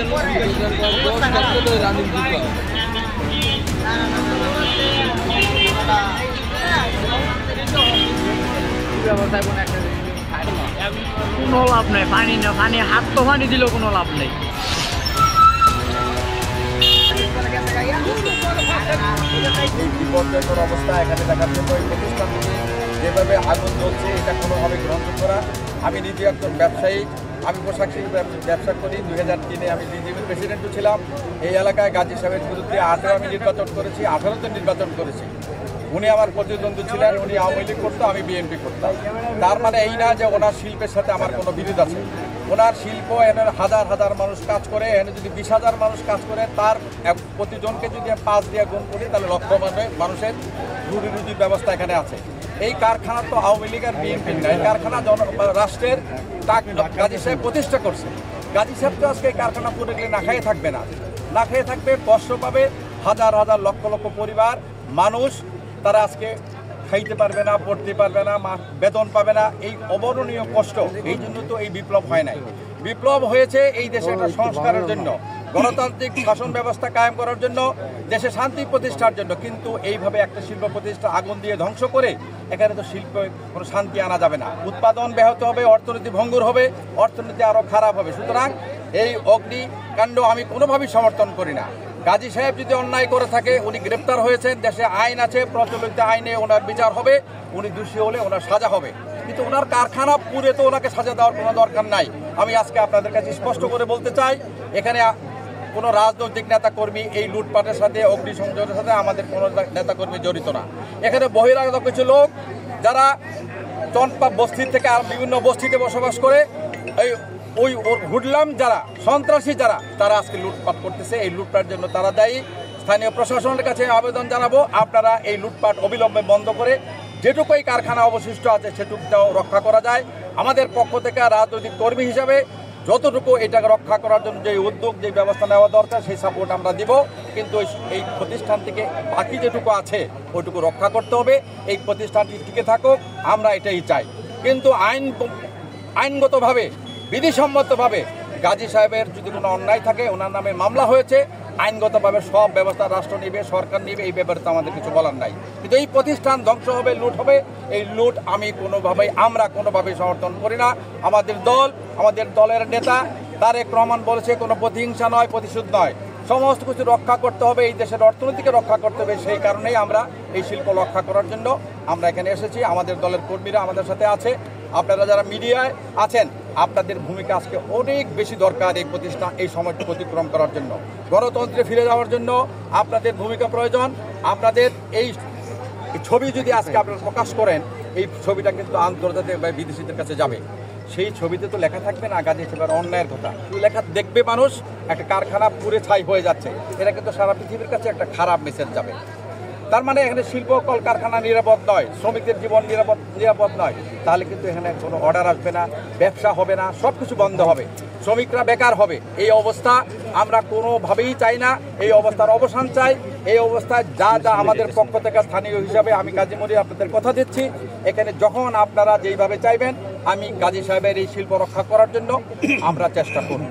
কোনো লাভ নেই, পানি না পানি হাত তো পানি দিলেও কোনো লাভ নেই। বিপর্যয়কর অবস্থা এখানে দেখার জন্য এই প্রতিষ্ঠানটি যেভাবে আগুন জ্বলছে এটা কোনোভাবে গ্রহণ করা। আমি নিজে একজন ব্যবসায়ী, আমি পোশাক শিল্পে ব্যবসা করি। 2003-এ আমি বিজেপির প্রেসিডেন্টও ছিলাম। এই এলাকায় গাজী সাহেবের বিরুদ্ধে 18 আমি নির্বাচন করেছি, 18তে নির্বাচন করেছি। উনি আমার প্রতিদ্বন্দ্বী ছিলেন, উনি আওয়ামী লীগ করতো, আমি বিএনপি করতাম। তার মানে এই না যে ওনার শিল্পের সাথে আমার কোনো বিরোধ আছে। ওনার শিল্প এনে হাজার হাজার মানুষ কাজ করে, এনে যদি 20,000 মানুষ কাজ করে, তার প্রতিজনকে যদি 5 দিয়ে গুণ করি তাহলে লক্ষ মানুষের রুজি রুজির ব্যবস্থা এখানে আছে। এই কারখানা তো আওয়ামী লীগ আর বিএনপির না, এই কারখানা রাষ্ট্রের গাজী সাহেব প্রতিষ্ঠা করছে। গাজী সাহেব তো আজকে এই কারখানা পুরো গেলে না খেয়ে থাকবে না, না খেয়ে থাকবে, কষ্ট পাবে। হাজার হাজার লক্ষ লক্ষ পরিবার মানুষ তারা আজকে খাইতে পারবে না, পড়তে পারবে না, বেতন পাবে না। এই অবর্ণনীয় কষ্ট, এই জন্য তো এই বিপ্লব হয় নাই। বিপ্লব হয়েছে এই দেশে একটা সংস্কারের জন্য, গণতান্ত্রিক শাসন ব্যবস্থা কায়েম করার জন্য, দেশে শান্তি প্রতিষ্ঠার জন্য। কিন্তু এইভাবে একটা শিল্প প্রতিষ্ঠা আগুন দিয়ে ধ্বংস করে এখানে তো শিল্পে কোনো শান্তি আনা যাবে না। উৎপাদন ব্যাহত হবে, অর্থনীতি ভঙ্গুর হবে, অর্থনীতি আরও খারাপ হবে। সুতরাং এই অগ্নিকাণ্ড আমি কোনোভাবেই সমর্থন করি না। গাজী সাহেব যদি অন্যায় করে থাকে, উনি গ্রেপ্তার হয়েছেন, দেশে আইন আছে, প্রচলিত আইনে ওনার বিচার হবে, উনি দোষী হলে ওনার সাজা হবে। কিন্তু ওনার কারখানা পুরে তো ওনাকে সাজা দেওয়ার কোনো দরকার নাই। আমি আজকে আপনাদের কাছে স্পষ্ট করে বলতে চাই, এখানে কোনো রাজনৈতিক নেতাকর্মী এই লুটপাটের সাথে, অগ্নিসংযোগের সাথে আমাদের কোনো নেতাকর্মী জড়িত না। এখানে বহিরাগত কিছু লোক যারা চনপা বস্তি থেকে আর বিভিন্ন বস্তিতে বসবাস করে, ওই হুডলাম যারা, সন্ত্রাসী যারা, তারা আজকে লুটপাট করতেছে। এই লুটপাটের জন্য তারা দায়ী। স্থানীয় প্রশাসনের কাছে আবেদন জানাবো, আপনারা এই লুটপাট অবিলম্বে বন্ধ করে যেটুকু এই কারখানা অবশিষ্ট আছে সেটুকুটাও রক্ষা করা যায়। আমাদের পক্ষ থেকে রাজনৈতিক কর্মী হিসাবে যতটুকু এটাকে রক্ষা করার জন্য যে উদ্যোগ, যে ব্যবস্থা নেওয়া দরকার, সেই সাপোর্ট আমরা দিব। কিন্তু এই প্রতিষ্ঠান থেকে বাকি যেটুকু আছে ওইটুকু রক্ষা করতে হবে। এই প্রতিষ্ঠানটি টিকে থাকুক, আমরা এটাই চাই। কিন্তু আইনগতভাবে, বিধিসম্মতভাবে গাজী সাহেবের যদি কোনো অন্যায় থাকে, ওনার নামে মামলা হয়েছে, আইনগতভাবে সব ব্যবস্থা রাষ্ট্র নেবে, সরকার নেবে, এই ব্যাপারে তো আমাদের কিছু বলার নাই। কিন্তু এই প্রতিষ্ঠান ধ্বংস হবে, লুট হবে, এই লুট আমরা কোনোভাবেই সমর্থন করি না। আমাদের দলের নেতা তারেক রহমান বলেছে কোনো প্রতিহিংসা নয়, প্রতিশোধ নয়, সমস্ত কিছু রক্ষা করতে হবে, এই দেশের অর্থনীতিকে রক্ষা করতে হবে। সেই কারণেই আমরা এই শিল্প রক্ষা করার জন্য আমরা এখানে এসেছি। আমাদের দলের কর্মীরা আমাদের সাথে আছে। আপনারা যারা মিডিয়ায় আছেন, আপনাদের ভূমিকা আজকে অনেক বেশি দরকার এই প্রতিষ্ঠান এই সময়টি অতিক্রম করার জন্য, গণতন্ত্রে ফিরে যাওয়ার জন্য আপনাদের ভূমিকা প্রয়োজন। আপনাদের এই ছবি যদি আজকে আপনারা প্রকাশ করেন, এই ছবিটা কিন্তু আন্তর্জাতিক বা বিদেশিদের কাছে যাবে। সেই ছবিতে তো লেখা থাকবে না গাজী সাহেবের অন্যায়ের কথা, লেখা দেখবে মানুষ একটা কারখানা পুরে ছাই হয়ে যাচ্ছে, এটা কিন্তু সারা পৃথিবীর কাছে একটা খারাপ মেসেজ যাবে। তার মানে এখানে শিল্প কলকারখানা নিরাপদ নয়, শ্রমিকদের জীবন নিরাপদ নয়, তাহলে কিন্তু এখানে কোনো অর্ডার আসবে না, ব্যবসা হবে না, সব কিছু বন্ধ হবে, শ্রমিকরা বেকার হবে। এই অবস্থা আমরা কোনোভাবেই চাই না। এই অবস্থার অবসান চাই। এই অবস্থায় যা আমাদের পক্ষ থেকে স্থানীয় হিসাবে আমি কাজী মনির আপনাদের কথা দিচ্ছি, এখানে যখন আপনারা যেইভাবে চাইবেন, আমি গাজী সাহেবের এই শিল্প রক্ষা করার জন্য আমরা চেষ্টা করব।